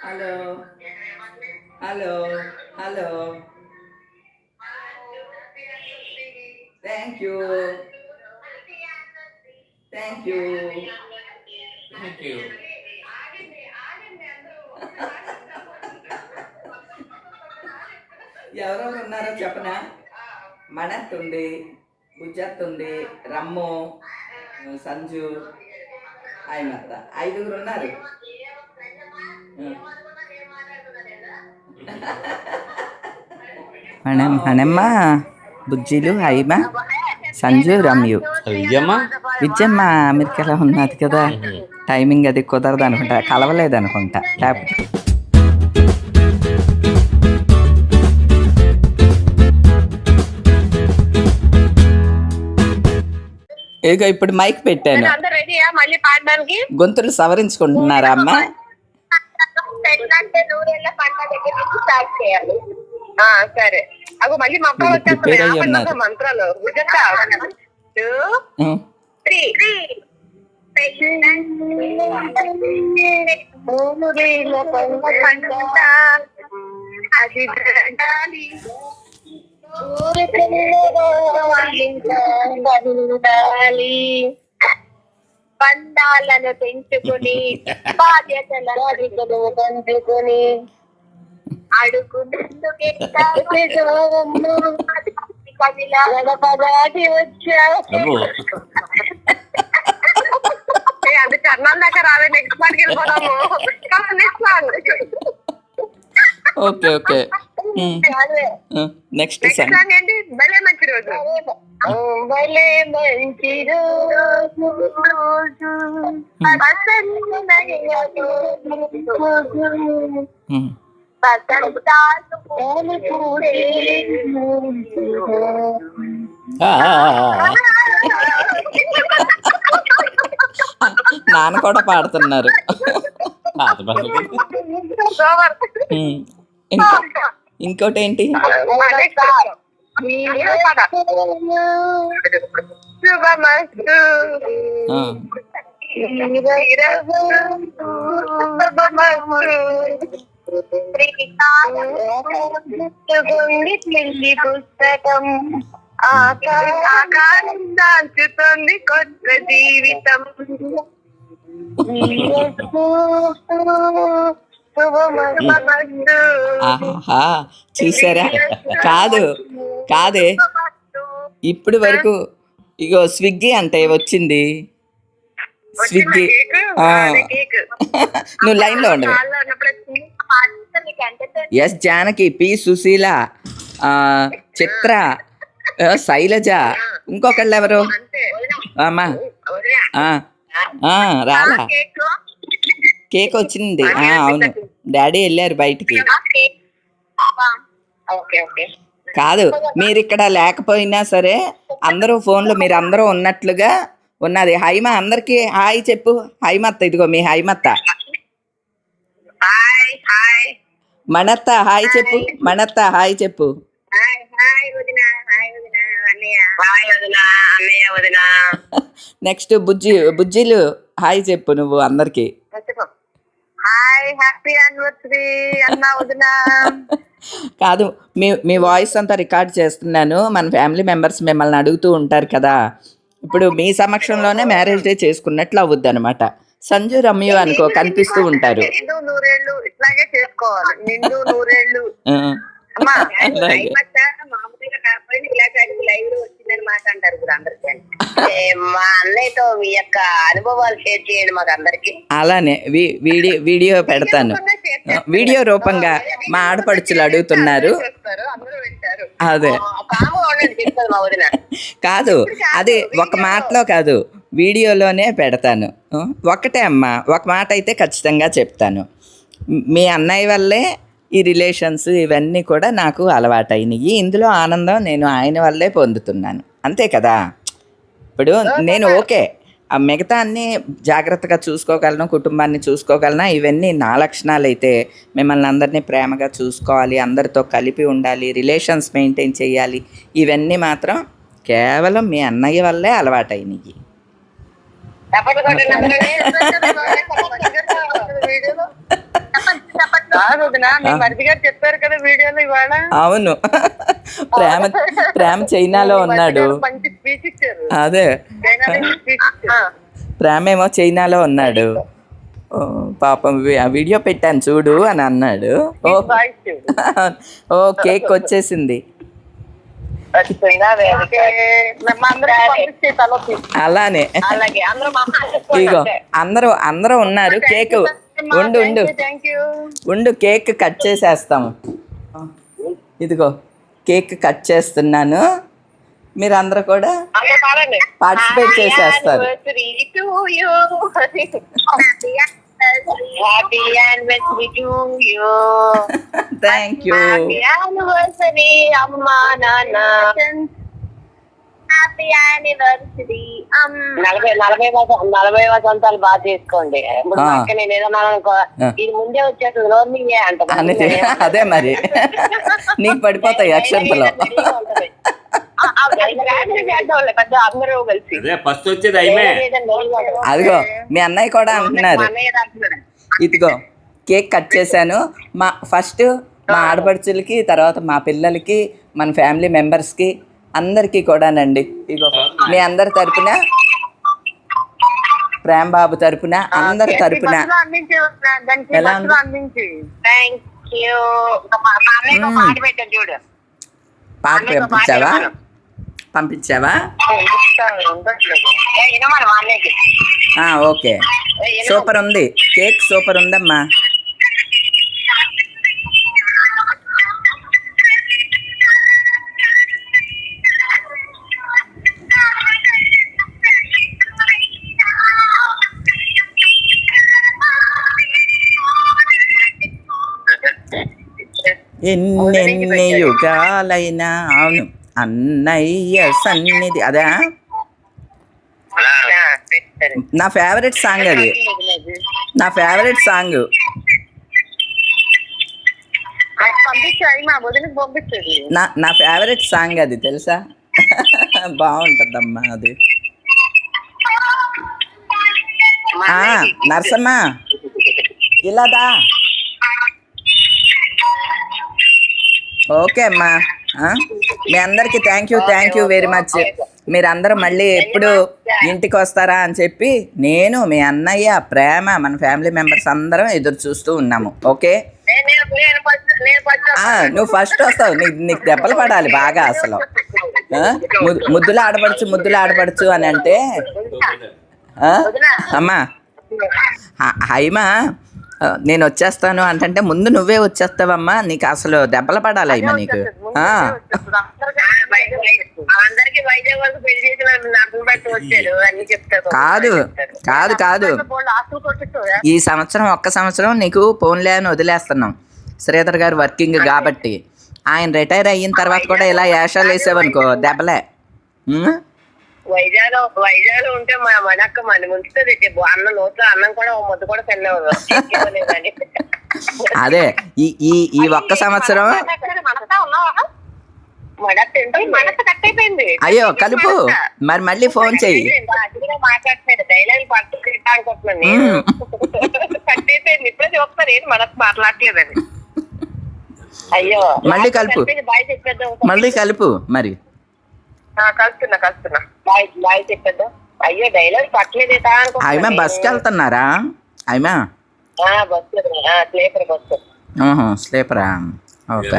Hello hello hello thank you thank you thank you. ఎవరెవరు ఉన్నారో చెప్పనా? మణత్ ఉంది, బుజ్జత్ ఉంది, రమ్ము, సంజు, ఆయమత్త, 5 ఉన్నారు. మనమ్మ బుజ్జిలు హైమ సంజు రమ్యు విజయమ్మ విజయమ్మ అమెరికాలో ఉన్నది కదా, టైమింగ్ అది కుదరదు అనుకుంటా, కలవలేదు అనుకుంటా. లేకపోతే ఇక ఇప్పుడు మైక్ పెట్టాను, గొంతులు సవరించుకుంటున్నారా అమ్మ? సరే అగో మళ్ళీ మా అబ్బా ప్రిపేర్ అయ్యి ఉన్నారు. మంత్రాలు బంధాలను పెంచుకుని బాధ్యతలను పంచుకుని అడుగునందుకే అది కర్ణాల దాకా రాలే. నెక్స్ట్ పాటికి వెళ్ళిపోదాము. Okay okay next song song ఏంటి? భలే మంచి రోజు. భలే మంచి రోజు నాన్న కూడా పాడుతున్నారు. ఇంకా ఇంకోటి ఏంటి? శుభమస్తు పెళ్లి పుస్తకం ఆకారం దాల్చుతుంది కొత్త జీవితం. ఆహా చూసారా? కాదు కాదే, ఇప్పుడు వరకు ఇగో స్విగ్గీ అంటే వచ్చింది. స్విగ్గీ నువ్వు లైన్ లో ఉండవు. ఎస్ జానకి, పి సుశీల, చిత్ర, శైలజ, ఇంకొకళ్ళు ఎవరు అమ్మా రాలా? కేక్ వచ్చింది. అవును, డాడీ వెళ్ళారు బయటికి. కాదు, మీరు ఇక్కడ లేకపోయినా సరే అందరూ ఫోన్లో మీరు అందరూ ఉన్నట్లుగా ఉన్నది. హైమ అందరికి హాయ్ చెప్పు. హైమత్త, ఇదిగో మీ హైమత్త. మణత్త హాయ్ చెప్పు. మణత్త హాయ్ చెప్పు. నెక్స్ట్ బుజ్జిలు హాయ్ చెప్పు నువ్వు అందరికి. హ్యాపీ యానివర్సరీ అన్న వదిన. కాదు, మీ వాయిస్ అంతా రికార్డ్ చేస్తున్నాను. మన ఫ్యామిలీ మెంబర్స్ మిమ్మల్ని అడుగుతూ ఉంటారు కదా, ఇప్పుడు మీ సమక్షంలోనే మ్యారేజ్ డే చేసుకున్నట్లు అవుద్ది అనమాట. సంజు రమ్య అనుకో కనిపిస్తూ ఉంటారు. నిండు నూరేళ్ళు ఇట్లాగే చేసుకోవాలి. నిండు నూరేళ్ళు మామూలుగా కాకపోయినా ఇలాంటి లైవ్ లో వచ్చిందని మాట అంటారు ఇప్పుడు అందరికీ. మా అన్నయ్యతో మీ యొక్క అనుభవాలు షేర్ చేయండి మాకు అందరికి. అలానే వీడియో పెడతాను. వీడియో రూపంగా మా ఆడపడుచులు అడుగుతున్నారు. అదే కాదు, అది ఒక మాటలో కాదు, వీడియోలోనే పెడతాను. ఒకటే అమ్మా, ఒక మాట అయితే ఖచ్చితంగా చెప్తాను. మీ అన్నయ్య వల్లే ఈ రిలేషన్స్ ఇవన్నీ కూడా నాకు అలవాటైనవి. ఇందులో ఆనందం నేను ఆయన వల్లే పొందుతున్నాను, అంతే కదా. ఇప్పుడు నేను ఓకే, ఆ మిగతా అన్నీ జాగ్రత్తగా చూసుకోగలను, కుటుంబాన్ని చూసుకోగలనా, ఇవన్నీ నా లక్షణాలు అయితే మిమ్మల్ని అందరినీ ప్రేమగా చూసుకోవాలి, అందరితో కలిపి ఉండాలి, రిలేషన్స్ మెయింటైన్ చేయాలి, ఇవన్నీ మాత్రం కేవలం మీ అన్నయ్య వల్లే అలవాటైనవి. కాదు వదినా, మీ మరిది గారు చెప్పారు కదా వీడియోలో ఇవాళ. అవును, ప్రేమ ప్రేమ చైనాలో ఉన్నాడు. మంచి స్పీచ్ ఇచ్చారు. అదే, ప్రేమ ఏమో చైనాలో ఉన్నాడు. ఓ, పాపం ఆ వీడియో పెట్టాను చూడు అని అన్నాడు. ఓ కేక్ వచ్చేసింది. అలానే ఇగో అందరూ ఉన్నారు. కేక్ ఉండు కేక్ కట్ చేసేస్తాము. ఇదిగో కేక్ కట్ చేస్తున్నాను, మీరు అందరూ కూడా పార్టిసిపేట్ చేసేస్తారు. Happy anniversary to you. Thank you. Happy anniversary, Amma Nana. Happy anniversary. 40 వసంతాలు బాగా చేసుకోండి. ఇప్పుడు పక్క నేను ఏదన్నా అనుకో, ఇది ముందే వచ్చేస్తుంది లోన్లే అంట. అదే మరి నీకు పడిపోతాయి అక్షంతలో. అదిగో మీ అన్నయ్య కూడా అంటున్నారు. ఇదిగో కేక్ కట్ చేశాను. ఫస్ట్ మా ఆడపడుచులకి, తర్వాత మా పిల్లలకి, మన ఫ్యామిలీ మెంబర్స్కి అందరికీ కూడానండి. ఇదిగో మీ అందరి తరపున, ప్రేమ బాబు తరపున, అందరి తరపున ఎలా చూడు. పాట పంపించావా? ఓకే, సూపర్ ఉంది కేక్, సూపర్ ఉందమ్మా. ఎన్నెన్ని యుగాలైనా. అవును, అన్నయ్య సన్నిధి. అదే నా ఫేవరెట్ సాంగ్, అది నా ఫేవరెట్ సాంగ్. నా ఫేవరెట్ సాంగ్ అది, తెలుసా? బాగుంటుందమ్మా అది. నరసమ్మ ఇలాదా? ఓకే అమ్మా, మీ అందరికీ థ్యాంక్ యూ వెరీ మచ్. మీరందరూ మళ్ళీ ఎప్పుడు ఇంటికి వస్తారా అని చెప్పి నేను, మీ అన్నయ్య, ప్రేమ, మన ఫ్యామిలీ మెంబర్స్ అందరం ఎదురు చూస్తూ ఉన్నాము. ఓకే, నువ్వు ఫస్ట్ వస్తావు. నీకు దెబ్బలు పడాలి బాగా అసలు. ముద్దులు ఆడపడుచు అని అంటే అమ్మా హైమా నేను వచ్చేస్తాను అంటే ముందు నువ్వే వచ్చేస్తావమ్మా. నీకు అసలు దెబ్బలు పడాలి అయ్యా నీకు. కాదు ఈ సంవత్సరం ఒక్క సంవత్సరం నీకు పోన్లే అని వదిలేస్తున్నాం. శ్రీధర్ గారు వర్కింగ్ కాబట్టి, ఆయన రిటైర్ అయిన తర్వాత కూడా ఇలా యాషాలు వేసావనుకో దెబ్బలే. వైజాగ్ ఉంటే మా మనక్క మన ముంచుతుంది. అన్నం నోట్లో అన్నం కూడా ముద్ద కూడా తినలేవు. అదే ఈ ఒక్క సంవత్సరం అయ్యో కలుపు, మరి మళ్ళీ ఫోన్ చెయ్యి. మాట్లాడుతున్నాడు డైలాగ్ అనుకుంటున్నాను. కట్ అయిపోయింది. ఇప్పుడే చూస్తారు ఏంటి మనకు మాట్లాడలేదని. అయ్యో మళ్ళీ కలుపు, మళ్ళీ కలుపు మరి. కలుస్తున్నా బాయ్ చెప్పేద్దా. అయ్యో డైలాగ్ పట్టలేదేటా అయినా బస్కి వెళ్తున్నారా? అయినా స్లీపర్ బస్సు. స్లీపరా? ఓకే.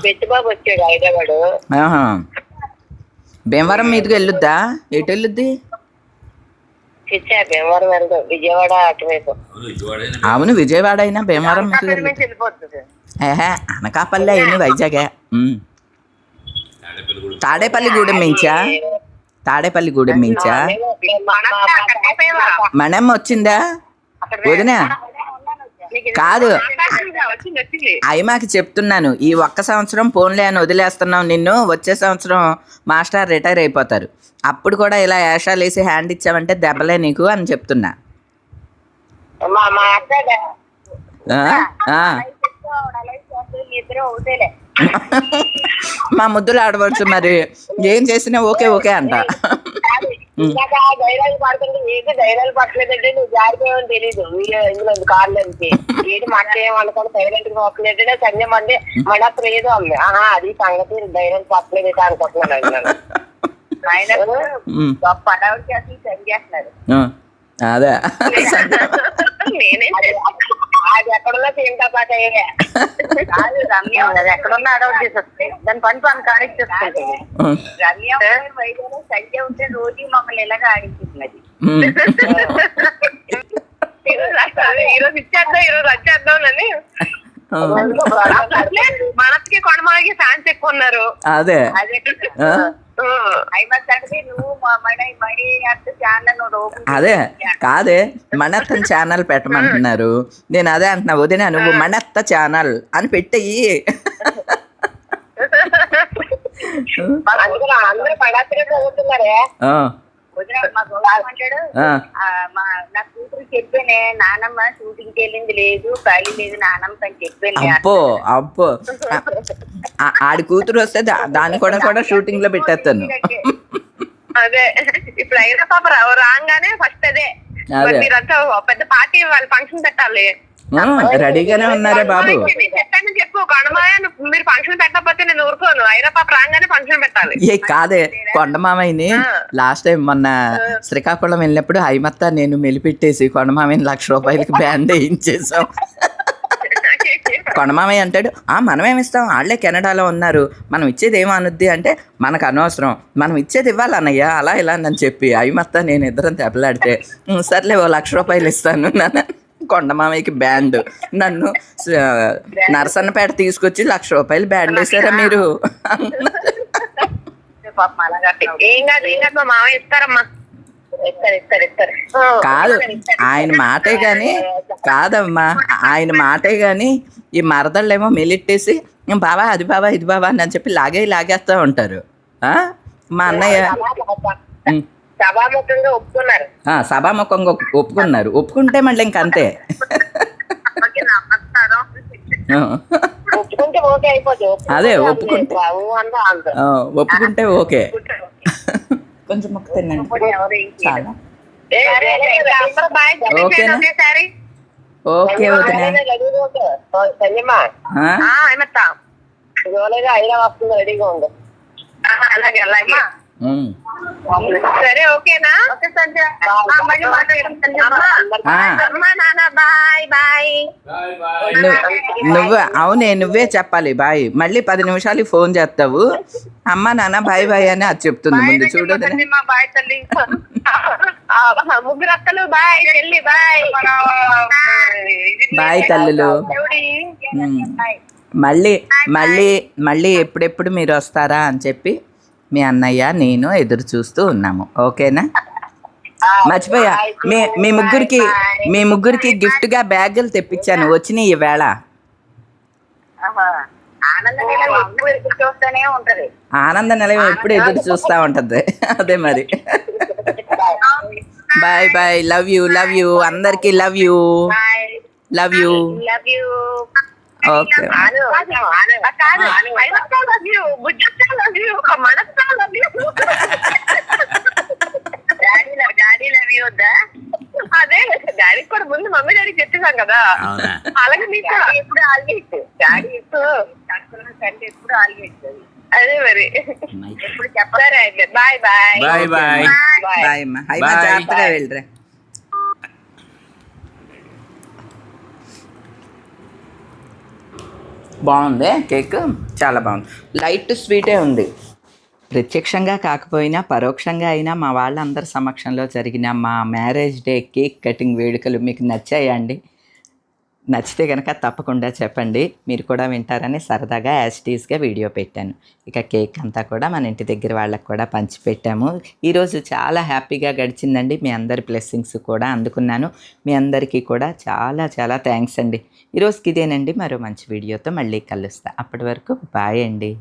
పెట్టుబాబు వచ్చాడు హైదరాబాద్. భీమవరం మీదకి వెళ్ళొద్దా? ఎటు వెళ్ళొద్ది? భీమవరం వెళ్దాం, విజయవాడ అటువైపు. అవును, విజయవాడ అయినా భీమవరం వెళ్ళిపోతుంది. అనకాపల్లి అయినా వైజాగే. తాడేపల్లిగూడెం మించా మణం వచ్చిందా వదినా? కాదు, అయ్యమాకి చెప్తున్నాను, ఈ ఒక్క సంవత్సరం పోన్లే అని వదిలేస్తున్నాం నిన్ను. వచ్చే సంవత్సరం మాస్టర్ రిటైర్ అయిపోతారు. అప్పుడు కూడా ఇలా యాషాలు వేసి హ్యాండ్ ఇచ్చావంటే దెబ్బలే నీకు అని చెప్తున్నా. మా ముద్దులు ఆడవచ్చు మరి, ఏం చేసినా ఓకే అంట. ఇందాక ధైర్యాలు పడుతుంటే ఏంటి ధైర్యాలు పట్టలేదంటే నువ్వు జారిపోయావని తెలీదు ఇందులో కార్లు నుంచి ఏంటి మాట ఏమనుకోండి సైలెంట్ గా పోతుందంటే సంజయ్ అంటే మనప్పుడు ఏదో ఉంది అది సంగతి ధైర్యాలు పట్టలేదు అనుకుంటున్నాను ఆయన గొప్ప అడవుడికి అసలు సెండ్ చేస్తున్నారు అదే నేనే అది ఎక్కడున్నా సేమ్టా పాట కాదు రమ్య అది ఎక్కడున్నా అడవుట్ చేసేస్తుంది దాని పని కానిచ్చేస్తుంది రమ్య వైద్యులు సంజయ్ ఉంటే రోజు మమ్మల్ని ఎలాగా ఆడించుతున్నది ఈరోజు ఇచ్చేద్దాం ఈరోజు వచ్చేద్దాం అని మనకి కొనమాకి ఫ్యాన్స్ ఎక్కువ ఉన్నారు అదే అదే కాదే మణత్త ఛానల్ పెట్టమంటున్నారు నేను అదే అంటున్నా వదిన నువ్వు మణత్త ఛానల్ అని పెట్టయి అందరూ పడాత్రే చదువుతున్నారే నా కూతురు చెప్పానే నానమ్మ షూటింగ్కి వెళ్ళింది లేదు ఖాళీ లేదు నానమ్మ అని చెప్పాను అబ్బో ఆడి కూతురు వస్తే దాన్ని కూడా షూటింగ్ లో పెట్టేస్తాను అదే ఇప్పుడు అయినా పాప రాగానే ఫస్ట్ అదే మీరంతా పెద్ద పార్టీ వాళ్ళ ఫంక్షన్ పెట్టాలి రెడీగానే ఉన్నారే బాబు చెప్పాను చెప్పు కొండమాయ మీరు ఫంక్షన్ పెట్టకపోతే నేను ఊరుకోను అయినా పాప రాగానే ఫంక్షన్ పెట్టాలి ఏ కాదే కొండమామయ్యని లాస్ట్ టైం మొన్న శ్రీకాకుళం వెళ్ళినప్పుడు హైమత్త నేను మెలిపెట్టేసి కొండమామయ్యని ₹1,00,000 బ్యాండ్ వేయించేసాం కొండమామయ్య అంటాడు మనమేమిస్తాం వాళ్ళే కెనడాలో ఉన్నారు మనం ఇచ్చేది ఏమనుద్ది అంటే మనకు అనవసరం మనం ఇచ్చేది ఇవ్వాలి అన్నయ్య అలా ఇలా అని చెప్పి హైమత్త నేను ఇద్దరం తెప్పలాడితే సర్లే ₹1,00,000 ఇస్తాను నాన్న కొండమామయ్యకి బ్యాండ్ నన్ను నరసన్నపేట తీసుకొచ్చి ₹1,00,000 బ్యాండ్ వేసారా మీరు కాదు ఆయన మాటే గాని కాదమ్మా ఆయన మాటే గాని ఈ మరదళ్ళేమో మెలిట్టేసి బాబా అది బాబా ఇది బాబా అని చెప్పి లాగేస్తా ఉంటారు మా అన్నయ్య సభాముఖంగా ఒప్పుకున్నారు సభాముఖంగా ఒప్పుకుంటే మళ్ళీ ఇంకంతే ఒప్పుకుంటే ఓకే అయిపోతుంది అదే ఒప్పుకుంటే ఓకే కొంచెం మొక్క తిన్నాను ఓకే అయినా వస్తుంది రెడీగా ఉంది అలాగే అలాగే సరే ఓకేనా నువ్వే చెప్పాలి బాయ్ మళ్ళీ 10 నిమిషాలు ఫోన్ చేస్తావు అమ్మ నాన్న బాయ్ బాయ్ అని అది చెప్తుంది ముందు చూడు బాయ్ తల్లి ముగ్గురు అక్కలు బాయ్ చెల్లి బాయ్ బాయ్ తల్లులు మళ్ళీ ఎప్పుడెప్పుడు మీరు వస్తారా అని చెప్పి మీ అన్నయ్య నేను ఎదురు చూస్తూ ఉన్నాము ఓకేనా మర్చిపోయా మీ ముగ్గురికి గిఫ్ట్ గా బ్యాగులు తెప్పించాను వచ్చినాయి ఈవేళ ఆనంద నిలయం ఎప్పుడు ఎదురు చూస్తా ఉంటది అదే మరి బాయ్ బాయ్ లవ్ యూ అందరికి లవ్ యూ ఓకే అదే డాడీ కూడా ముందు మమ్మీ డాడీ చెప్పేసాం కదా అలాగే మీకు ఎప్పుడు ఆల్గేట్ డాడీ ఎప్పుడు ఆల్గేట్ అదే మరి ఎప్పుడు చెప్పారా అయితే bye bye bye bye bye అమ్మా జాగ్రత్తగా వెళ్ళరా బాగుంది కేక్ చాలా బాగుంది లైట్ స్వీటే ఉంది ప్రత్యక్షంగా కాకపోయినా పరోక్షంగా అయినా మా వాళ్ళందరి సమక్షంలో జరిగిన మా మ్యారేజ్ డే కేక్ కటింగ్ వేడుకలు మీకు నచ్చాయా అండి నచ్చితే కనుక తప్పకుండా చెప్పండి మీరు కూడా వింటారని సరదాగా యాస్టీస్గా వీడియో పెట్టాను ఇక కేక్ అంతా కూడా మన ఇంటి దగ్గర వాళ్ళకి కూడా పంచిపెట్టాము ఈరోజు చాలా హ్యాపీగా గడిచిందండి మీ అందరి బ్లెస్సింగ్స్ కూడా అందుకున్నాను మీ అందరికీ కూడా చాలా చాలా థ్యాంక్స్ అండి ఈరోజుకి ఇదేనండి మరో మంచి వీడియోతో మళ్ళీ కలుస్తా అప్పటి వరకు బాయ్ అండి